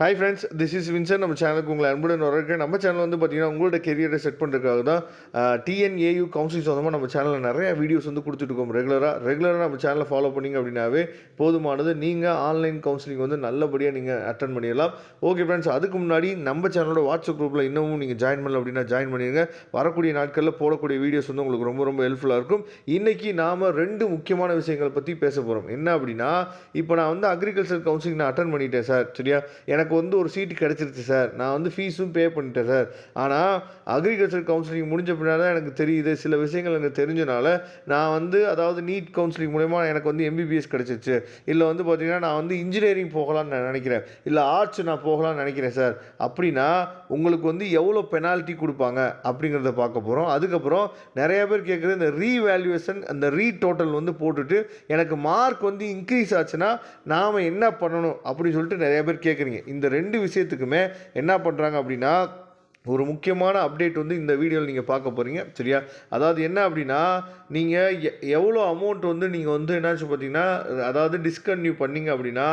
Hi friends, this is Vinson. நம்ம சேனலுக்கு உங்களை அன்புடன் வரவேற்கிறேன். நம்ம சேனல் வந்து பார்த்தீங்கன்னா உங்களோட கெரியரை செட் பண்ணுறதுக்காக தான் டிஎன்ஏயு கவுன்சிலிங் சொந்தமாக நம்ம சேனலில் நிறைய வீடியோஸ் வந்து கொடுத்துட்ருக்கோம். ரெகுலராக நம்ம சேனலை ஃபாலோ பண்ணிங்க அப்படின்னாவே போதுமானது. நீங்கள் ஆன்லைன் கவுன்சிலிங் வந்து நல்லபடியாக நீங்கள் அட்டன் பண்ணிடலாம். ஓகே ஃப்ரெண்ட்ஸ், அதுக்கு முன்னாடி நம்ம சேனலோட வாட்ஸ்அப் குரூப்பில் இன்னமும் நீங்கள் ஜாயின் பண்ணல அப்படின்னா ஜாயின் பண்ணிடுங்க. வரக்கூடிய நாட்களில் போடக்கூடிய வீடியோஸ் வந்து உங்களுக்கு ரொம்ப ரொம்ப ஹெல்ப்ஃபுல்லாக இருக்கும். இன்றைக்கி நாம் 2 முக்கியமான விஷயங்களை பற்றி பேச போகிறோம். என்ன அப்படின்னா, இப்போ நான் வந்து அக்ரிகல்ச்சர் கவுன்சிலிங் நான் அட்டன் பண்ணிட்டேன் சார், சரியா? எனக்கு வந்து ஒரு சீட்டு கிடச்சிருச்சு சார், நான் வந்து ஃபீஸும் பே பண்ணிட்டேன் சார். ஆனால் அக்ரிகல்ச்சர் கவுன்சிலிங் முடிஞ்ச பின்னாடி தான் எனக்கு தெரியுது, சில விஷயங்கள் எனக்கு தெரிஞ்சனால நான் வந்து அதாவது நீட் கவுன்சிலிங் மூலமா எனக்கு வந்து எம்பிபிஎஸ் கிடச்சிருச்சு, இல்லை வந்து பார்த்தீங்கன்னா நான் வந்து இன்ஜினியரிங் போகலான்னு நான் நினைக்கிறேன், இல்லை ஆர்ட்ஸ் நான் போகலான்னு நினைக்கிறேன் சார். அப்படின்னா உங்களுக்கு வந்து எவ்வளோ பெனால்ட்டி கொடுப்பாங்க அப்படிங்கிறத பார்க்க போகிறோம். அதுக்கப்புறம் நிறைய பேர் கேட்குறது இந்த ரீவேல்யூவேஷன், அந்த டோட்டல் வந்து போட்டுட்டு எனக்கு மார்க் வந்து இன்க்ரீஸ் ஆச்சுன்னா நாம் என்ன பண்ணணும் அப்படின்னு சொல்லிட்டு நிறைய பேர் கேட்குறீங்க. இந்த 2 விஷயத்துக்குமே என்ன பண்ணுறாங்க அப்படின்னா, ஒரு முக்கியமான அப்டேட் வந்து இந்த வீடியோவில் நீங்கள் பார்க்க போகிறீங்க, சரியா? அதாவது என்ன அப்படின்னா, நீங்கள் எவ்வளோ அமௌண்ட் வந்து நீங்கள் வந்து என்னாச்சு பார்த்தீங்கன்னா, அதாவது டிஸ்கன்டினியூ பண்ணிங்க அப்படின்னா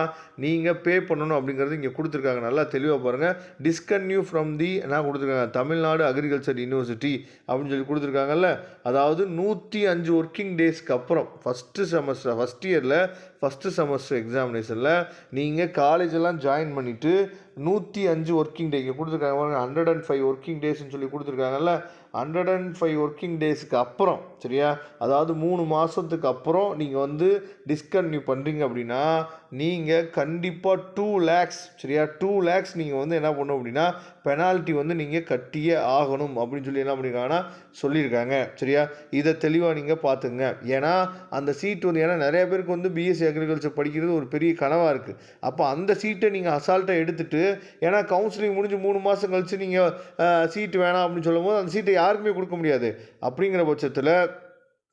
நீங்கள் பே பண்ணணும் அப்படிங்கிறது இங்கே கொடுத்துருக்காங்க. நல்லா தெளிவாக பாருங்கள். டிஸ்கன்டினியூ ஃப்ரம் தி என்ன கொடுத்துருக்காங்க, தமிழ்நாடு அக்ரிகல்ச்சர் யூனிவர்சிட்டி அப்படின்னு சொல்லி கொடுத்துருக்காங்கல்ல. அதாவது 105 ஒர்க்கிங் டேஸ்க்கு அப்புறம் ஃபஸ்ட் இயரில் ஃபஸ்ட்டு செமஸ்டர் எக்ஸாமினேஷனில் நீங்கள் காலேஜெல்லாம் ஜாயின் பண்ணிவிட்டு 105 ஒர்க்கிங் டே இங்கே கொடுத்துருக்காங்க. 105 ஒர்க்கிங் டேஸ்ன்னு சொல்லி கொடுத்துருக்காங்கல்ல. 105 ஒர்க்கிங் டேஸுக்கு அப்புறம், சரியா? அதாவது 3 மாதத்துக்கு அப்புறம் நீங்கள் வந்து டிஸ்கன்டினியூ பண்ணுறீங்க அப்படின்னா நீங்கள் கண்டிப்பாக 2 lakhs, சரியா? 2 lakhs நீங்கள் வந்து என்ன பண்ணணும் அப்படின்னா பெனால்ட்டி வந்து நீங்கள் கட்டியே ஆகணும் அப்படின்னு சொல்லி என்ன பண்ணியிருக்காங்கன்னா சொல்லியிருக்காங்க, சரியா? இதை தெளிவாக நீங்கள் பார்த்துங்க. ஏன்னா அந்த சீட் வந்து, ஏன்னா நிறைய பேருக்கு வந்து பிஎஸ்சி அக்ரிகல்ச்சர் படிக்கிறது ஒரு பெரிய கனவாக இருக்குது. அப்போ அந்த சீட்டை நீங்கள் அசால்ட்டாக எடுத்துகிட்டு, ஏன்னா கவுன்சிலிங் முடிஞ்சு 3 மாதம் கழித்து நீங்கள் சீட்டு வேணாம் அப்படின்னு சொல்லும்போது அந்த சீட்டை யாருக்குமே கொடுக்க முடியாது. அப்படிங்கிற பட்சத்தில்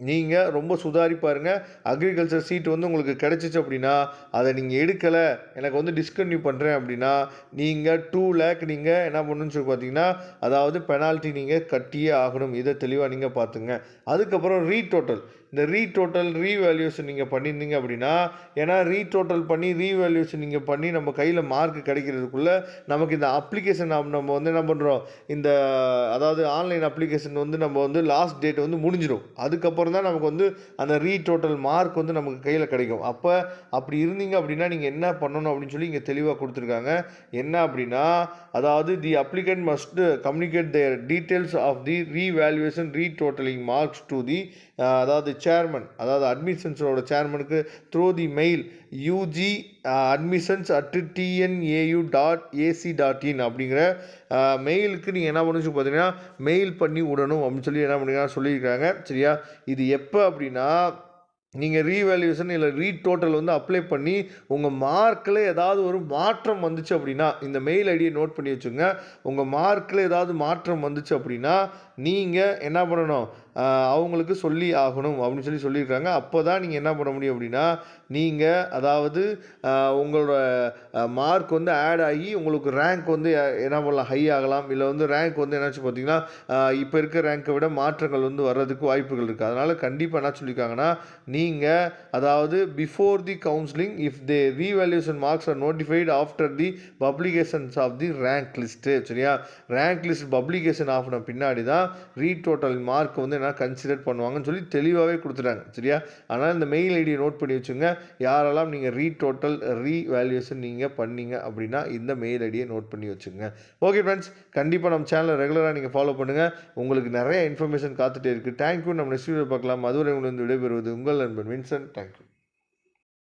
நீங்கள் ரொம்ப சுதாரிப்பாருங்க. அக்ரிகல்ச்சர் சீட் வந்து உங்களுக்கு கிடச்சிச்சு அப்படின்னா அதை நீங்கள் எடுக்கலை, எனக்கு வந்து டிஸ்கன்டினியூ பண்ணுறேன் அப்படின்னா நீங்கள் 2 lakh நீங்கள் என்ன பண்ணணும்னு சொல்லி பார்த்தீங்கன்னா, அதாவது பெனால்ட்டி நீங்கள் கட்டியே ஆகணும். இதை தெளிவாக நீங்கள் பார்த்துங்க. அதுக்கப்புறம் இந்த ரீடோட்டல் ரீவேல்யூஷன் நீங்கள் பண்ணியிருந்தீங்க அப்படின்னா, ஏன்னா ரீடோட்டல் பண்ணி ரீவேல்யூஷன் நீங்கள் பண்ணி நம்ம கையில் மார்க் கிடைக்கிறதுக்குள்ளே நமக்கு இந்த அப்ளிகேஷன் நம்ம வந்து என்ன பண்ணுறோம், இந்த அதாவது ஆன்லைன் அப்ளிகேஷன் வந்து நம்ம வந்து லாஸ்ட் டேட் வந்து முடிஞ்சிடும். அதுக்கப்புறம் தான் நமக்கு வந்து அந்த ரீடோட்டல் மார்க் வந்து நமக்கு கையில் கிடைக்கும். அப்படி இருந்தீங்க அப்படின்னா நீங்கள் என்ன பண்ணணும் அப்படின்னு சொல்லி இங்கே தெளிவாக கொடுத்துருக்காங்க. என்ன அப்படின்னா, அதாவது the applicant must communicate their details of the revaluation retotalling marks to the அதாவது சேர்மன், அதாவது அட்மிஷன்ஸோட சேர்மனுக்கு through the mail UG admissions@tnau.ac.in அப்படிங்கிற மெயிலுக்கு நீங்கள் என்ன பண்ணுச்சு பார்த்தீங்கன்னா மெயில் பண்ணி விடணும் அப்படின்னு சொல்லி என்ன பண்ணுங்க சொல்லியிருக்காங்க, சரியா? இது எப்போ அப்படின்னா, நீங்கள் ரீவேல்யூஷன் இல்லை ரீடோட்டல் வந்து அப்ளை பண்ணி உங்கள் மார்க்கில் ஏதாவது ஒரு மாற்றம் வந்துச்சு அப்படின்னா, இந்த மெயில் ஐடியை நோட் பண்ணி வச்சுங்க. உங்கள் மார்க்கில் ஏதாவது மாற்றம் வந்துச்சு அப்படின்னா நீங்கள் என்ன பண்ணணும், அவங்களுக்கு சொல்லி ஆகணும் அப்படின்னு சொல்லியிருக்காங்க. அப்போ தான் நீங்கள் என்ன பண்ண முடியும் அப்படின்னா, நீங்கள் அதாவது உங்களோட மார்க் வந்து ஆட் ஆகி உங்களுக்கு ரேங்க் வந்து என்ன பண்ணலாம், ஹை ஆகலாம். இல்லை வந்து ரேங்க் வந்து என்னாச்சு பார்த்தீங்கன்னா இப்போ இருக்க ரேங்க்கை விட மாற்றங்கள் வந்து வர்றதுக்கு வாய்ப்புகள் இருக்குது. அதனால் கண்டிப்பாக என்ன சொல்லியிருக்காங்கன்னா, நீங்கள் அதாவது before the counselling if the revaluation marks are notified after the publications of the rank list, சரியா? ரேங்க் லிஸ்ட் பப்ளிகேஷன் ஆஃப்ன பின்னாடி தான் ரீடோட்டல் மார்க் வந்து என்ன கன்சிடர் பண்ணுவாங்கன்னு சொல்லி தெளிவாகவே கொடுத்துட்டாங்க, சரியா? அதனால் இந்த மெயில் ஐடியை நோட் பண்ணி வச்சுங்க. யாரெல்லாம் நீங்கள் ரீடோட்டல் ரீவேல்யூஷன் நீங்கள் பண்ணீங்க அப்படின்னா இந்த மெயில் ஐடியை நோட் பண்ணி வச்சுங்க. ஓகே ஃப்ரெண்ட்ஸ், கண்டிப்பாக நம்ம சேனலை ரெகுலராக நீங்கள் ஃபாலோ பண்ணுங்கள். உங்களுக்கு நிறைய இன்ஃபர்மேஷன் காத்துட்டே இருக்குது. தேங்க்யூ. நம்ம நெக்ஸ்ட் வீடியோ பார்க்கலாம். அதுவரை உங்களுக்கு விடைபெறுவது உங்கள் நண்பன் வின்சன். தேங்க்யூ.